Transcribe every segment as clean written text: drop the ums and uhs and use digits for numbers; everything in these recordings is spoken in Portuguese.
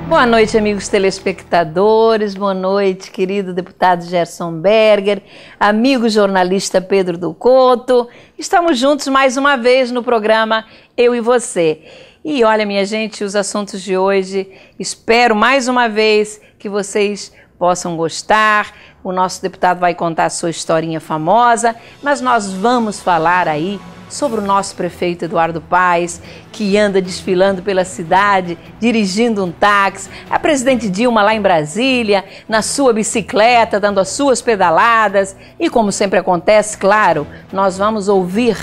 Boa noite, amigos telespectadores, boa noite, querido deputado Gerson Berger, amigo jornalista Pedro do Couto. Estamos juntos mais uma vez no programa Eu e Você. E olha, minha gente, os assuntos de hoje, espero mais uma vez que vocês possam gostar. O nosso deputado vai contar a sua historinha famosa, mas nós vamos falar aí sobre o nosso prefeito Eduardo Paes, que anda desfilando pela cidade, dirigindo um táxi, a presidente Dilma lá em Brasília, na sua bicicleta, dando as suas pedaladas. E como sempre acontece, claro, nós vamos ouvir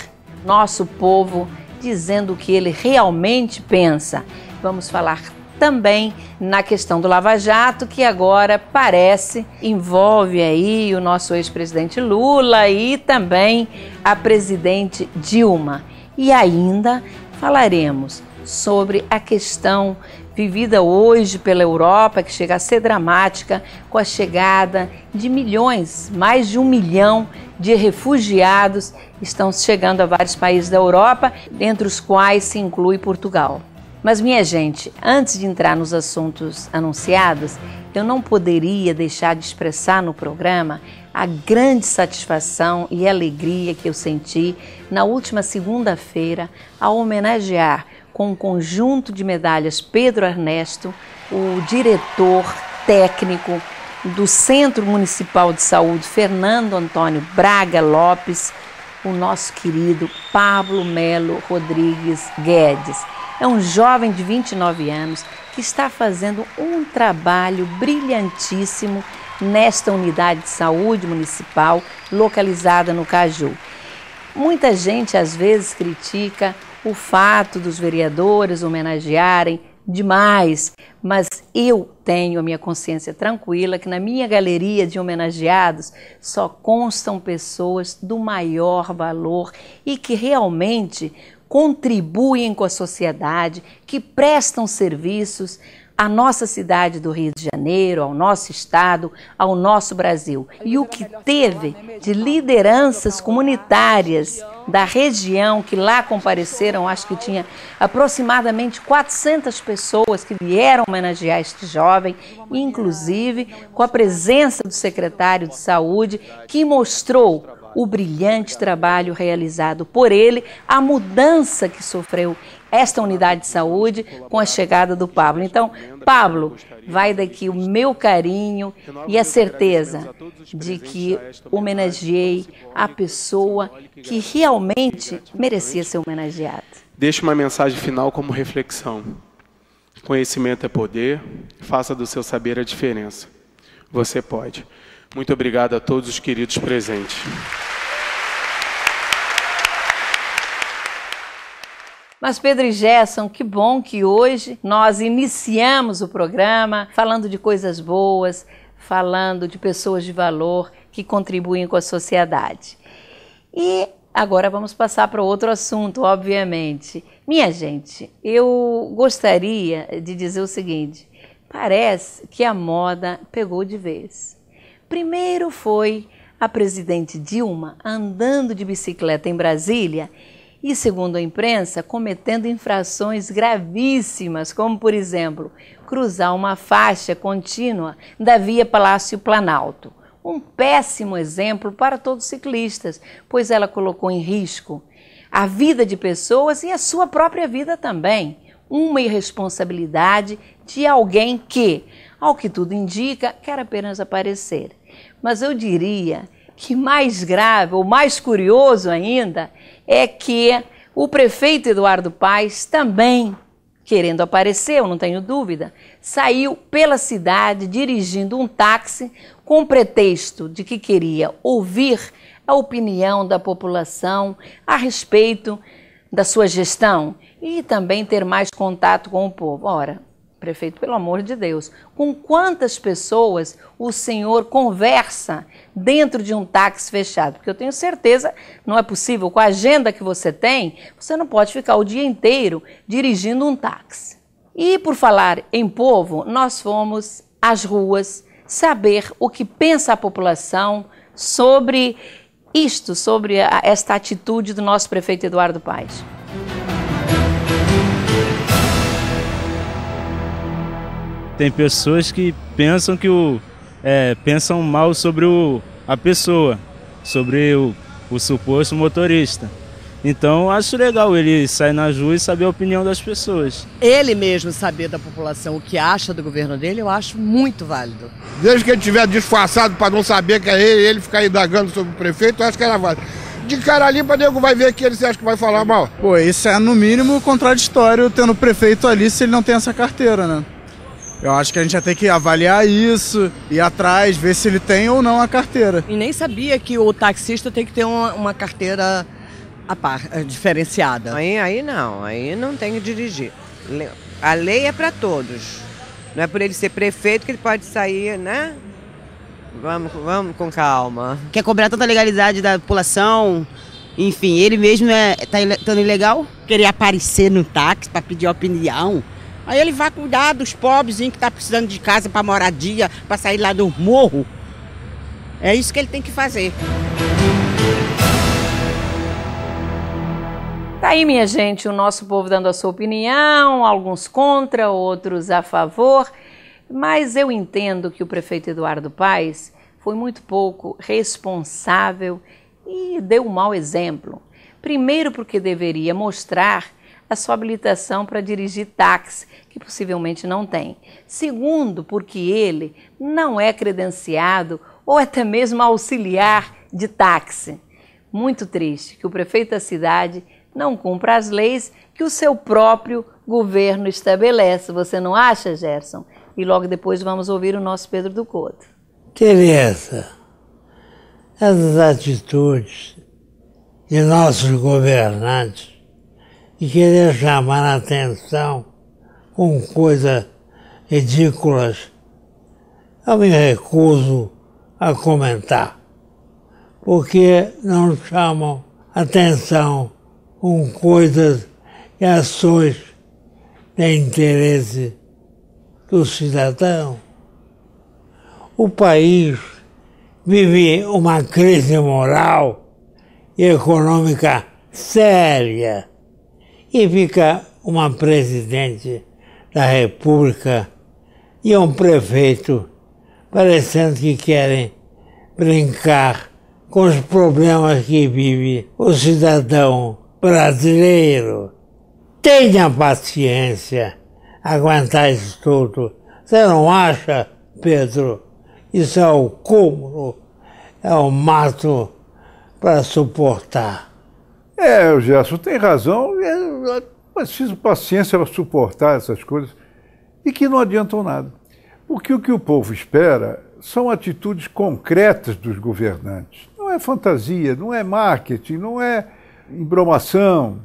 nosso povo dizendo o que ele realmente pensa. Vamos falar também na questão do Lava Jato, que agora parece envolve aí o nosso ex-presidente Lula e também a presidente Dilma. E ainda falaremos sobre a questão vivida hoje pela Europa, que chega a ser dramática, com a chegada de milhões, mais de 1 milhão de refugiados estão chegando a vários países da Europa, entre os quais se inclui Portugal. Mas, minha gente, antes de entrar nos assuntos anunciados, eu não poderia deixar de expressar no programa a grande satisfação e alegria que eu senti na última segunda-feira ao homenagear com um conjunto de medalhas Pedro Ernesto, o diretor técnico do Centro Municipal de Saúde Fernando Antônio Braga Lopes, o nosso querido Pablo Melo Rodrigues Guedes. É um jovem de 29 anos que está fazendo um trabalho brilhantíssimo nesta unidade de saúde municipal localizada no Caju. Muita gente às vezes critica o fato dos vereadores homenagearem demais, mas eu tenho a minha consciência tranquila que na minha galeria de homenageados só constam pessoas do maior valor e que realmente contribuem com a sociedade, que prestam serviços à nossa cidade do Rio de Janeiro, ao nosso estado, ao nosso Brasil. E o que teve de lideranças comunitárias da região que lá compareceram, acho que tinha aproximadamente 400 pessoas que vieram homenagear este jovem, inclusive com a presença do secretário de Saúde, que mostrou o brilhante trabalho realizado por ele, a mudança que sofreu esta unidade de saúde com a chegada do Pablo. Então, Pablo, vai daqui o meu carinho e a certeza de que homenageei a pessoa que realmente merecia ser homenageada. Deixe uma mensagem final como reflexão. Conhecimento é poder, faça do seu saber a diferença. Você pode. Muito obrigado a todos os queridos presentes. Mas Pedro e Gerson, que bom que hoje nós iniciamos o programa falando de coisas boas, falando de pessoas de valor que contribuem com a sociedade. E agora vamos passar para outro assunto, obviamente. Minha gente, eu gostaria de dizer o seguinte, parece que a moda pegou de vez. Primeiro foi a presidente Dilma andando de bicicleta em Brasília e, segundo a imprensa, cometendo infrações gravíssimas, como, por exemplo, cruzar uma faixa contínua da via Palácio Planalto. Um péssimo exemplo para todos os ciclistas, pois ela colocou em risco a vida de pessoas e a sua própria vida também. Uma irresponsabilidade de alguém que, ao que tudo indica, quer apenas aparecer. Mas eu diria que mais grave, ou mais curioso ainda, é que o prefeito Eduardo Paes também, querendo aparecer, eu não tenho dúvida, saiu pela cidade dirigindo um táxi com o pretexto de que queria ouvir a opinião da população a respeito da sua gestão e também ter mais contato com o povo. Ora, prefeito, pelo amor de Deus, com quantas pessoas o senhor conversa dentro de um táxi fechado? Porque eu tenho certeza, não é possível, com a agenda que você tem, você não pode ficar o dia inteiro dirigindo um táxi. E por falar em povo, nós fomos às ruas saber o que pensa a população sobre isto, sobre esta atitude do nosso prefeito Eduardo Paes. Tem pessoas que pensam pensam mal sobre a pessoa, sobre o suposto motorista. Então, acho legal ele sair nas ruas e saber a opinião das pessoas. Ele mesmo saber da população o que acha do governo dele, eu acho muito válido. Desde que ele estiver disfarçado para não saber que é ele ficar indagando sobre o prefeito, eu acho que era válido. De cara limpa, nego vai ver que ele se acha que vai falar mal. Pô, isso é no mínimo contraditório tendo o prefeito ali se ele não tem essa carteira, né? Eu acho que a gente vai ter que avaliar isso, ir atrás, ver se ele tem ou não a carteira. E nem sabia que o taxista tem que ter uma carteira diferenciada. Aí não tem que dirigir. A lei é para todos. Não é por ele ser prefeito que ele pode sair, né? Vamos com calma. Quer cobrar tanta legalidade da população, enfim, ele mesmo tá ilegal. Querer aparecer no táxi para pedir opinião. Aí ele vai cuidar dos pobrezinhos que tá precisando de casa para moradia, para sair lá do morro. É isso que ele tem que fazer. Tá aí, minha gente, o nosso povo dando a sua opinião, alguns contra, outros a favor, mas eu entendo que o prefeito Eduardo Paes foi muito pouco responsável e deu um mau exemplo. Primeiro porque deveria mostrar a sua habilitação para dirigir táxi, que possivelmente não tem. Segundo, porque ele não é credenciado ou até mesmo auxiliar de táxi. Muito triste que o prefeito da cidade não cumpra as leis que o seu próprio governo estabelece. Você não acha, Gerson? E logo depois vamos ouvir o nosso Pedro do Couto. Tereza, essas atitudes de nossos governantes de querer chamar a atenção com coisas ridículas, eu me recuso a comentar, porque não chamam atenção com coisas e ações de interesse do cidadão. O país vive uma crise moral e econômica séria e fica uma presidente da República e um prefeito parecendo que querem brincar com os problemas que vive o cidadão brasileiro. Tenha paciência, aguentar isso tudo. Você não acha, Pedro? Isso é o cúmulo, é o mato para suportar. O Gerson tem razão, é preciso paciência para suportar essas coisas e que não adiantam nada. Porque o que o povo espera são atitudes concretas dos governantes. Não é fantasia, não é marketing, não é embromação.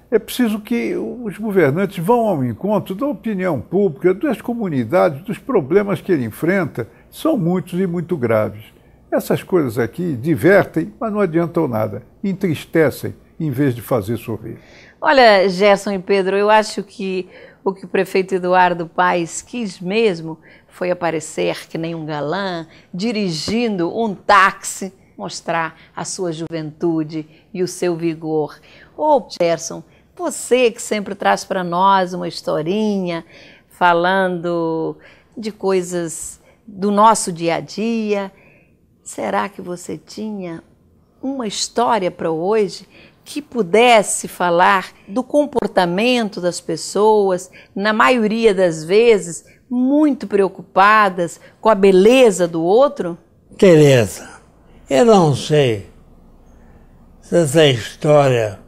É preciso que os governantes vão ao encontro da opinião pública, das comunidades, dos problemas que ele enfrenta, são muitos e muito graves. Essas coisas aqui divertem, mas não adiantam nada, entristecem em vez de fazer sorrir. Olha, Gerson e Pedro, eu acho que o que o prefeito Eduardo Paes quis mesmo foi aparecer que nem um galã, dirigindo um táxi, mostrar a sua juventude e o seu vigor. Ô, Gerson, você que sempre traz para nós uma historinha, falando de coisas do nosso dia a dia, será que você tinha uma história para hoje que pudesse falar do comportamento das pessoas, na maioria das vezes, muito preocupadas com a beleza do outro? Tereza, eu não sei se essa história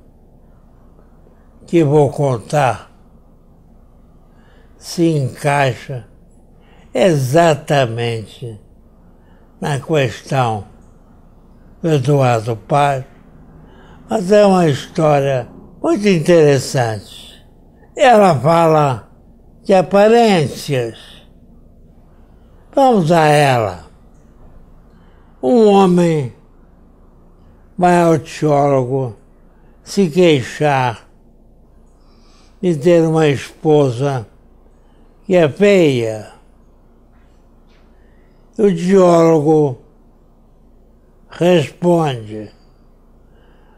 que vou contar se encaixa exatamente na questão do Eduardo Paes, mas é uma história muito interessante. Ela fala de aparências. Vamos a ela. Um homem vai ao teólogo se queixar de ter uma esposa que é feia. O teólogo responde: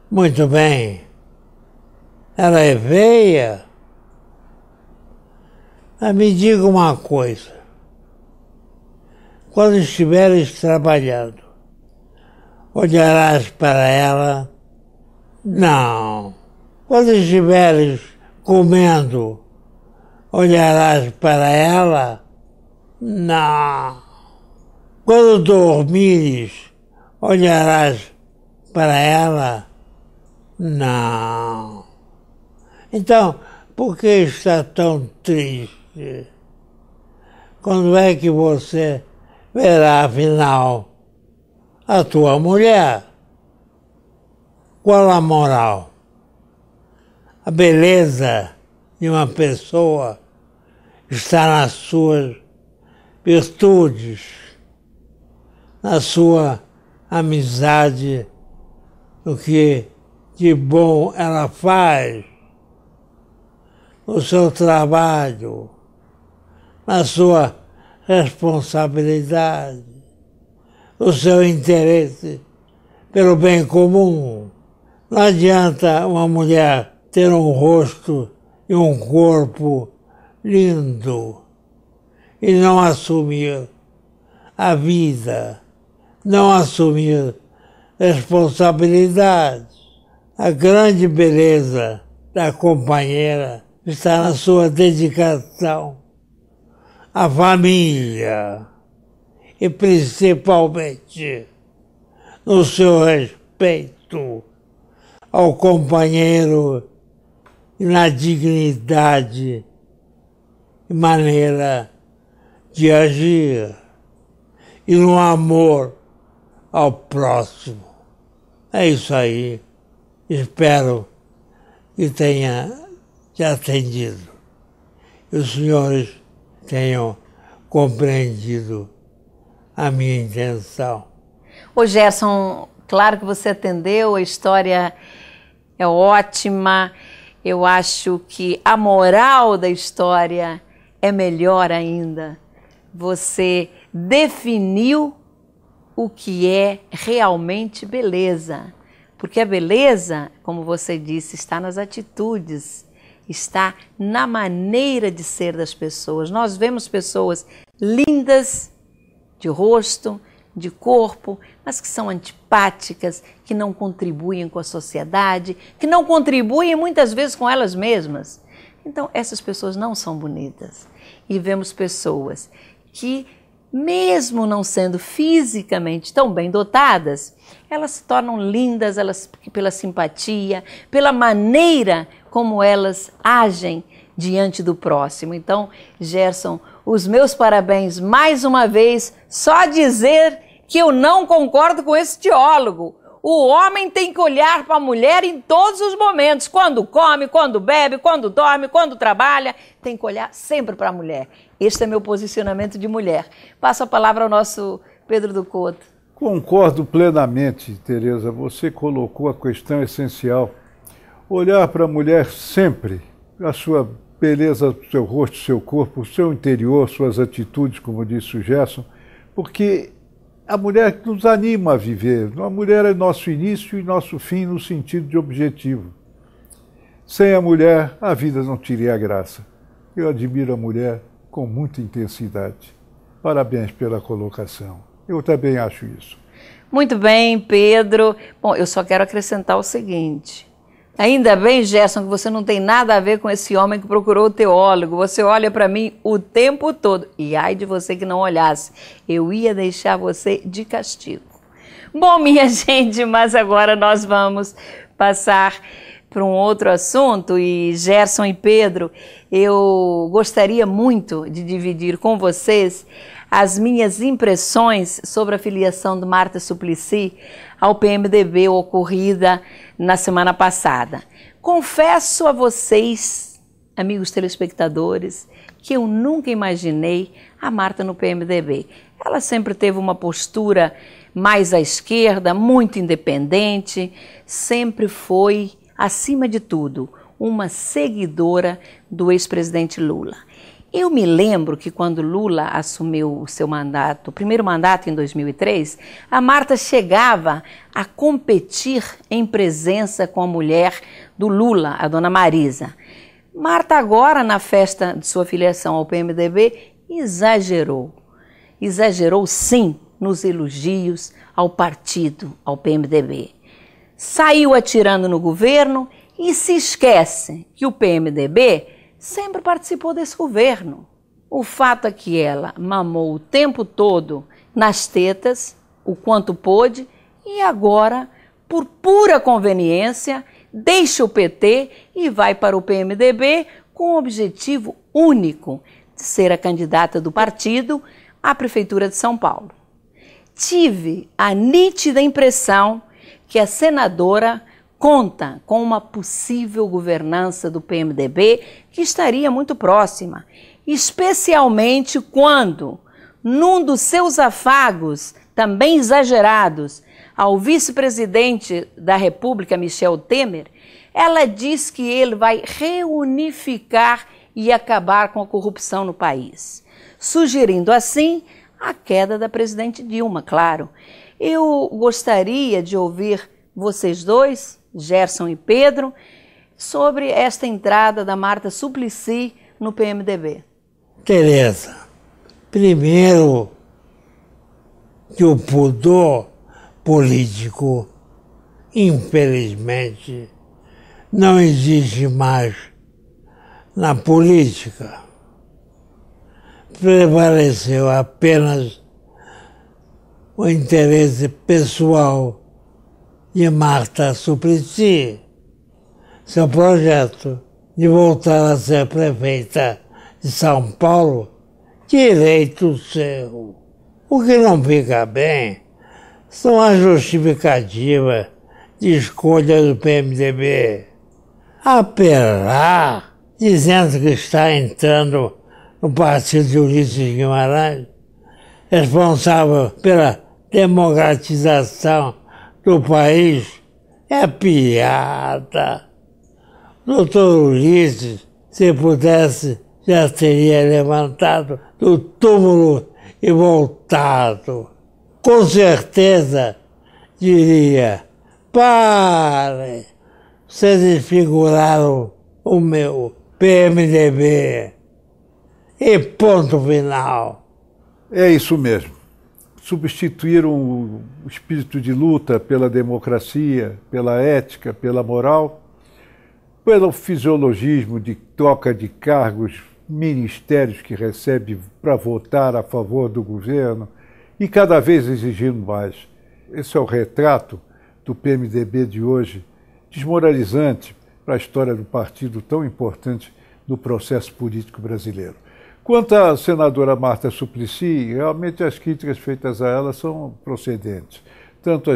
muito bem, ela é feia, mas me diga uma coisa, quando estiveres trabalhando, olharás para ela? Não. Quando estiveres comendo, olharás para ela? Não. Quando dormires, olharás para ela? Não. Então, por que está tão triste? Quando é que você verá, afinal, a tua mulher? Qual a moral? A beleza de uma pessoa está nas suas virtudes, na sua amizade, no que de bom ela faz, no seu trabalho, na sua responsabilidade, no seu interesse pelo bem comum. Não adianta uma mulher ter um rosto e um corpo lindo e não assumir a vida, não assumir responsabilidade. A grande beleza da companheira está na sua dedicação à família e principalmente no seu respeito ao companheiro e na dignidade e maneira de agir e no amor ao próximo. É isso aí. Espero que tenha te atendido e os senhores tenham compreendido a minha intenção. Ô Gerson, claro que você atendeu, a história é ótima. Eu acho que a moral da história é melhor ainda. Você definiu o que é realmente beleza. Porque a beleza, como você disse, está nas atitudes, está na maneira de ser das pessoas. Nós vemos pessoas lindas de rosto, de corpo, mas que são antipáticas, que não contribuem com a sociedade, que não contribuem muitas vezes com elas mesmas. Então, essas pessoas não são bonitas. E vemos pessoas que, mesmo não sendo fisicamente tão bem dotadas, elas se tornam lindas, pela simpatia, pela maneira como elas agem diante do próximo. Então, Gerson, os meus parabéns mais uma vez. Só dizer que eu não concordo com esse teólogo. O homem tem que olhar para a mulher em todos os momentos, quando come, quando bebe, quando dorme, quando trabalha, tem que olhar sempre para a mulher. Este é meu posicionamento de mulher. Passo a palavra ao nosso Pedro do Couto. Concordo plenamente, Tereza. Você colocou a questão essencial. Olhar para a mulher sempre, a sua beleza, o seu rosto, o seu corpo, o seu interior, suas atitudes, como disse o Gerson, porque a mulher nos anima a viver. A mulher é nosso início e nosso fim no sentido de objetivo. Sem a mulher, a vida não teria graça. Eu admiro a mulher com muita intensidade. Parabéns pela colocação. Eu também acho isso. Muito bem, Pedro. Bom, eu só quero acrescentar o seguinte. Ainda bem, Gerson, que você não tem nada a ver com esse homem que procurou o teólogo. Você olha para mim o tempo todo. E ai de você que não olhasse. Eu ia deixar você de castigo. Bom, minha gente, mas agora nós vamos passar para um outro assunto. E Gerson e Pedro, eu gostaria muito de dividir com vocês as minhas impressões sobre a filiação de Marta Suplicy ao PMDB ocorrida na semana passada. Confesso a vocês, amigos telespectadores, que eu nunca imaginei a Marta no PMDB. Ela sempre teve uma postura mais à esquerda, muito independente, sempre foi, acima de tudo, uma seguidora do ex-presidente Lula. Eu me lembro que quando Lula assumiu o seu mandato, o primeiro mandato em 2003, a Marta chegava a competir em presença com a mulher do Lula, a dona Marisa. Marta agora, na festa de sua filiação ao PMDB, exagerou. exagerou sim nos elogios ao partido, ao PMDB. Saiu atirando no governo e se esquece que o PMDB sempre participou desse governo. O fato é que ela mamou o tempo todo nas tetas, o quanto pôde, e agora, por pura conveniência, deixa o PT e vai para o PMDB com o objetivo único de ser a candidata do partido à Prefeitura de São Paulo. Tive a nítida impressão que a senadora conta com uma possível governança do PMDB que estaria muito próxima, especialmente quando, num dos seus afagos, também exagerados, ao vice-presidente da República, Michel Temer, ela diz que ele vai reunificar e acabar com a corrupção no país, sugerindo assim a queda da presidente Dilma, claro. Eu gostaria de ouvir vocês dois, Gerson e Pedro, sobre esta entrada da Marta Suplicy no PMDB. Tereza, primeiro que o pudor político, infelizmente, não existe mais na política. Prevaleceu apenas o interesse pessoal de Marta Suplicy, seu projeto de voltar a ser prefeita de São Paulo, direito seu. O que não fica bem são as justificativas de escolha do PMDB. Apelar, dizendo que está entrando no partido de Ulisses Guimarães, responsável pela democratização do país, é piada. Doutor Ulisses, se pudesse, já teria levantado do túmulo e voltado. Com certeza diria: pare, vocês desfiguraram o meu PMDB. E ponto final. É isso mesmo. Substituíram o espírito de luta pela democracia, pela ética, pela moral, pelo fisiologismo de troca de cargos, ministérios que recebe para votar a favor do governo e cada vez exigindo mais. Esse é o retrato do PMDB de hoje, desmoralizante para a história do partido tão importante no processo político brasileiro. Quanto à senadora Marta Suplicy, realmente as críticas feitas a ela são procedentes, tanto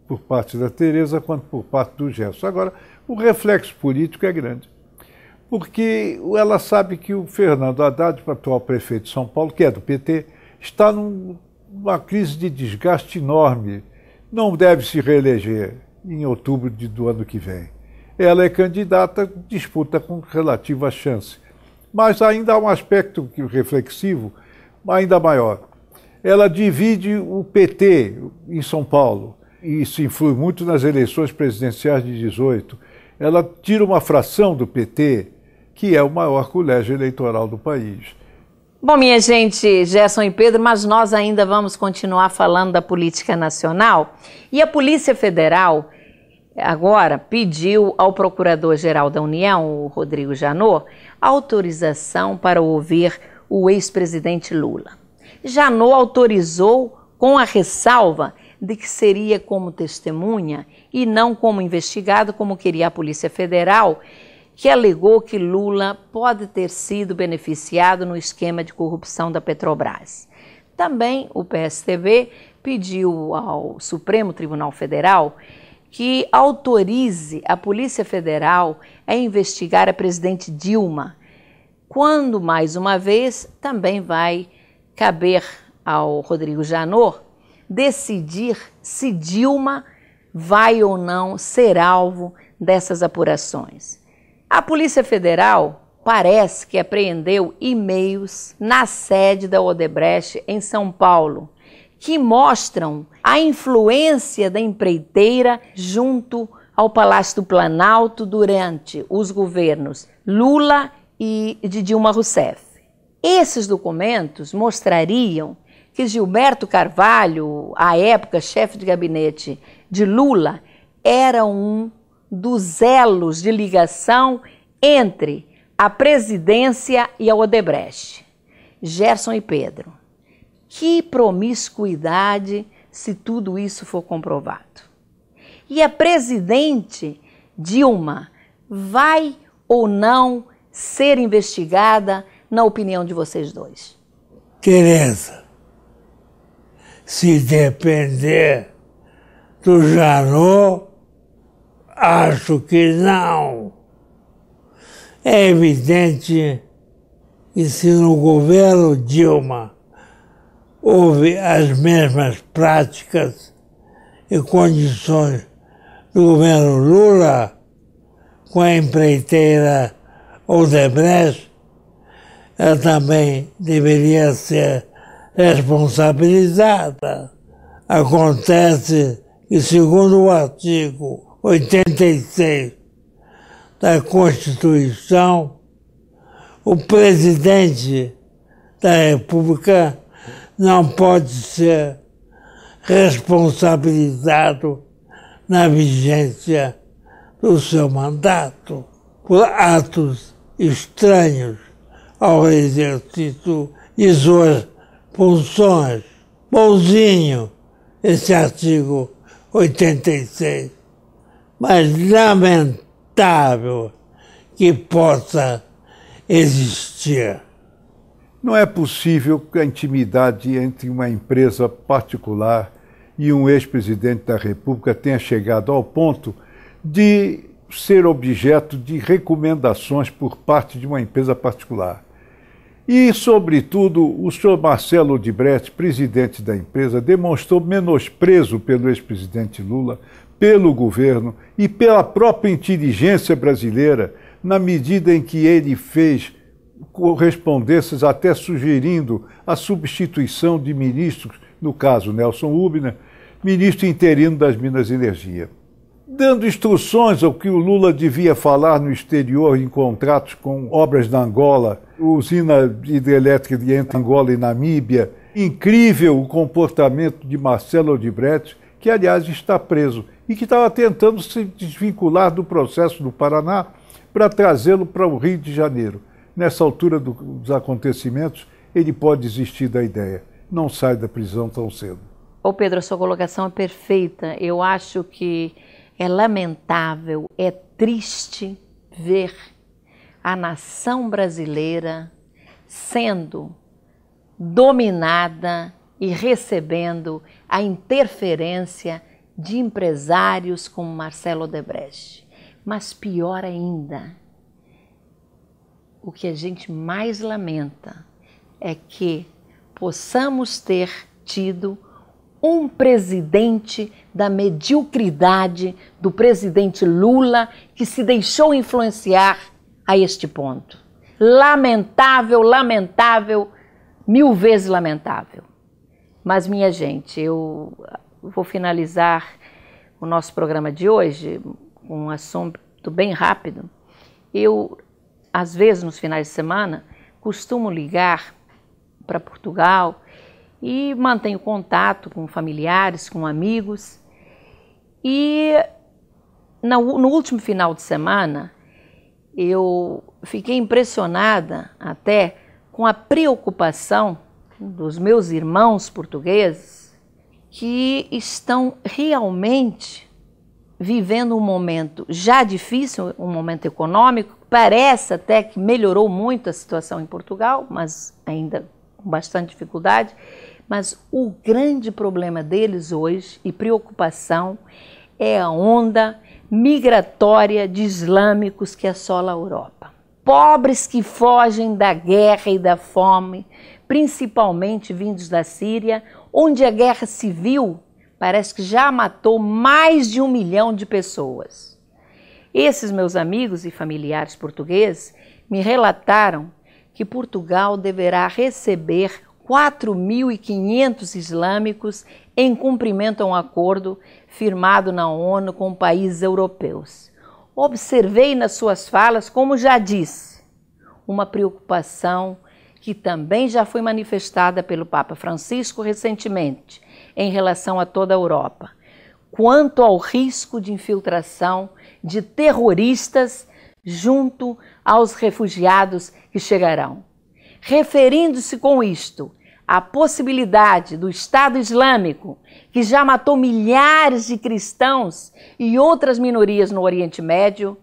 por parte da Tereza quanto por parte do Gerson. Agora, o reflexo político é grande, porque ela sabe que o Fernando Haddad, o atual prefeito de São Paulo, que é do PT, está numa crise de desgaste enorme, não deve se reeleger em outubro do ano que vem. Ela é candidata, disputa com relativa chance. Mas ainda há um aspecto reflexivo ainda maior. Ela divide o PT em São Paulo, e isso influi muito nas eleições presidenciais de 2018. Ela tira uma fração do PT, que é o maior colégio eleitoral do país. Bom, minha gente, Gerson e Pedro, mas nós ainda vamos continuar falando da política nacional. E a Polícia Federal agora pediu ao Procurador-Geral da União, o Rodrigo Janot, autorização para ouvir o ex-presidente Lula. Janot autorizou com a ressalva de que seria como testemunha e não como investigado, como queria a Polícia Federal, que alegou que Lula pode ter sido beneficiado no esquema de corrupção da Petrobras. Também o PSTB pediu ao Supremo Tribunal Federal que autorize a Polícia Federal a investigar a presidente Dilma, quando, mais uma vez, também vai caber ao Rodrigo Janot decidir se Dilma vai ou não ser alvo dessas apurações. A Polícia Federal parece que apreendeu e-mails na sede da Odebrecht em São Paulo, que mostram a influência da empreiteira junto ao Palácio do Planalto durante os governos Lula e de Dilma Rousseff. Esses documentos mostrariam que Gilberto Carvalho, à época chefe de gabinete de Lula, era um dos elos de ligação entre a presidência e a Odebrecht. Gerson e Pedro, que promiscuidade se tudo isso for comprovado. E a presidente Dilma vai ou não ser investigada, na opinião de vocês dois? Tereza, se depender do Janot, acho que não. É evidente que se no governo Dilma houve as mesmas práticas e condições do governo Lula com a empreiteira Odebrecht, ela também deveria ser responsabilizada. Acontece que, segundo o artigo 86 da Constituição, o presidente da República não pode ser responsabilizado na vigência do seu mandato por atos estranhos ao exercício de suas funções. Bonzinho esse artigo 86, mas lamentável que possa existir. Não é possível que a intimidade entre uma empresa particular e um ex-presidente da República tenha chegado ao ponto de ser objeto de recomendações por parte de uma empresa particular. E, sobretudo, o senhor Marcelo Odebrecht, presidente da empresa, demonstrou menosprezo pelo ex-presidente Lula, pelo governo e pela própria inteligência brasileira, na medida em que ele fez correspondências até sugerindo a substituição de ministros, no caso Nelson Rubner, ministro interino das Minas e Energia, dando instruções ao que o Lula devia falar no exterior em contratos com obras na Angola, usina hidrelétrica entre Angola e Namíbia. Incrível o comportamento de Marcelo Odebrecht, que, aliás, está preso e que estava tentando se desvincular do processo do Paraná para trazê-lo para o Rio de Janeiro. Nessa altura dos acontecimentos, ele pode desistir da ideia. Não sai da prisão tão cedo. Ô Pedro, a sua colocação é perfeita. Eu acho que é lamentável, é triste ver a nação brasileira sendo dominada e recebendo a interferência de empresários como Marcelo Odebrecht. Mas pior ainda, o que a gente mais lamenta é que possamos ter tido um presidente da mediocridade do presidente Lula que se deixou influenciar a este ponto. Lamentável, lamentável, 1000 vezes lamentável. Mas, minha gente, eu vou finalizar o nosso programa de hoje com um assunto bem rápido. Eu, às vezes, nos finais de semana, costumo ligar para Portugal e mantenho contato com familiares, com amigos. E no último final de semana, eu fiquei impressionada até com a preocupação dos meus irmãos portugueses que estão realmente vivendo um momento já difícil, um momento econômico. Parece até que melhorou muito a situação em Portugal, mas ainda com bastante dificuldade. Mas o grande problema deles hoje e preocupação é a onda migratória de islâmicos que assola a Europa. Pobres que fogem da guerra e da fome, principalmente vindos da Síria, onde a guerra civil parece que já matou mais de 1 milhão de pessoas. Esses meus amigos e familiares portugueses me relataram que Portugal deverá receber 4.500 islâmicos em cumprimento a um acordo firmado na ONU com países europeus. Observei nas suas falas, como já disse, uma preocupação que também já foi manifestada pelo Papa Francisco recentemente em relação a toda a Europa, quanto ao risco de infiltração de terroristas junto aos refugiados que chegarão. Referindo-se com isto à possibilidade do Estado Islâmico, que já matou milhares de cristãos e outras minorias no Oriente Médio,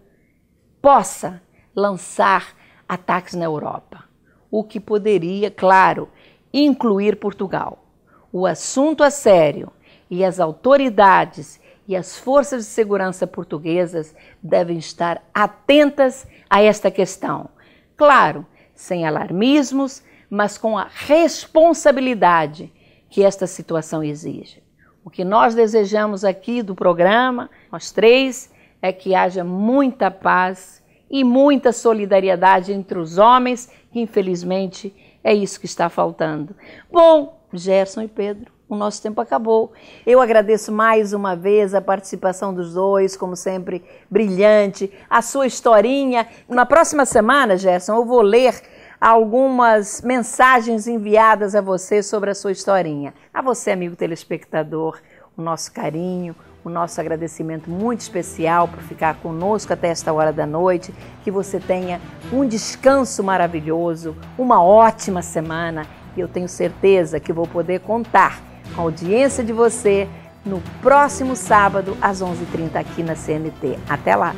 possa lançar ataques na Europa, o que poderia, claro, incluir Portugal. O assunto é sério e as autoridades e as forças de segurança portuguesas devem estar atentas a esta questão. Claro, sem alarmismos, mas com a responsabilidade que esta situação exige. O que nós desejamos aqui do programa, nós três, é que haja muita paz e muita solidariedade entre os homens, que infelizmente é isso que está faltando. Bom, Gerson e Pedro, o nosso tempo acabou. Eu agradeço mais uma vez a participação dos dois, como sempre, brilhante, a sua historinha. Na próxima semana, Gerson, eu vou ler algumas mensagens enviadas a você sobre a sua historinha. A você, amigo telespectador, o nosso carinho, o nosso agradecimento muito especial por ficar conosco até esta hora da noite. Que você tenha um descanso maravilhoso, uma ótima semana. E eu tenho certeza que vou poder contar com a audiência de você no próximo sábado, às 11h30 aqui na CNT. Até lá!